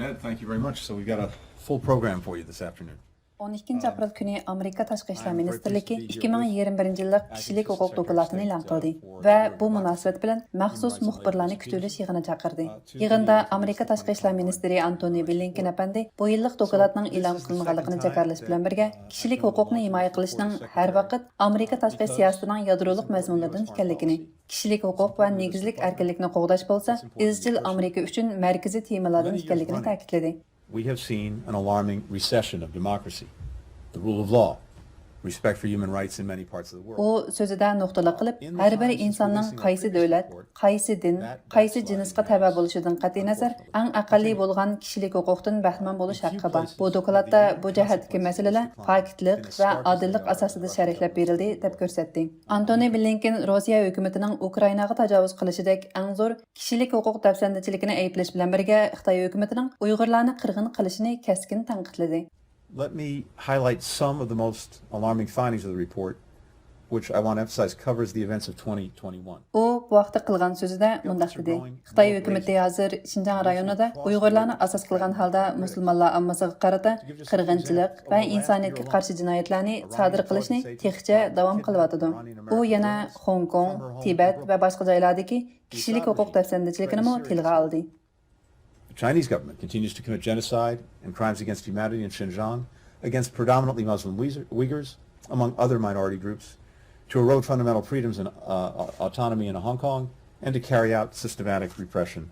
Ed, thank you very much. So we've got a full program for you this afternoon. 12 aprel kuni Amerika Tashqi ishlar ministerligi 2021 yillik kishilik huquq dokumentini e'lon qildi va bu munosabat bilan maxsus muxbirlarni kutilish yig'ini chaqirdi. Yig'inda Amerika Tashqi ishlar ministri Antony Blinken apandi bu yillik dokumentning e'lon qilinganligini jakarlash bilan birga kishilik huquqni himoya qilishning har vaqt Amerika tashqi siyosatining yadroliq mazmunlaridan ekanligini, kishilik huquq va negizlik erkinlikni qo'g'dash bo'lsa, izchil Amerika uchun markaziy temalardan ekanligini ta'kidladi. We have seen an alarming recession of democracy, the rule of law, respect for human rights in many parts of the world. U sözüdə nöqtəli qılıb, hər bir insanın qaysı dövlət, qaysı din, qaysı cinsə təbə buluşudan qəti nəzər, ən aqalli bolğan kişilik hüquqdan bəhrəmən boluş haqqı var. Bu dokladda bu cəhətdəki məsələlər fakitlik və adillik əsasında şərhləb verildi, deyə göstərdi. Antony Blinken Rusiya hökumətinin Ukraynaga təcavüz qilishidək ən zor kişilik hüquq dəfsəndiciligini ayıplaş bilan birgə Xitay hökumətinin Uyğurlarni qırğın qilishini kəskin tənqidlədi. Let me highlight some of the most alarming findings of the report, which I want to emphasize covers the events of 2021. O, bu vaxtda qılğan sözüdə mundaq dedi. Xitay hökuməti hazır Şinjan rayonunda Uyğurlarni asas qılğan halda musulmonlar ammasıga qarata qırğınçılıq və insaniyyətə qarşı cinayətlərni sodir qilishni texcə davam qılıyatdı. O yana Hong Kong, Tibet və başqa joylardakı kişilik hüquq dəfsəndiciligini mo tilgə aldı. The Chinese government continues to commit genocide and crimes against humanity in Xinjiang against predominantly Muslim Uyghurs, among other minority groups, to erode fundamental freedoms and autonomy in Hong Kong, and to carry out systematic repression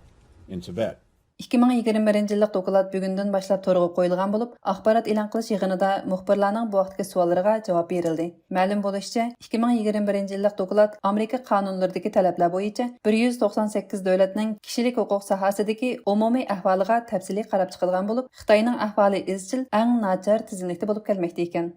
in Tibet. 2021 yıllık dokulat bugünden başlap torga koyulgan bulup, axbarat e'lon qilish yig'inida muxbirlarning bu vaqtdagi savollariga javob berildi. Ma'lum bo'lishicha, 2021 yillik dokulat Amerika qonunlaridagi talablar bo'yicha 198 davlatning kishilik huquq sohasidagi umumiy ahvoliga tafsiliy qarab chiqilgan bo'lib, Xitoyning ahvoli izchil eng nachar tizimlikda bo'lib kelmoqda ekan.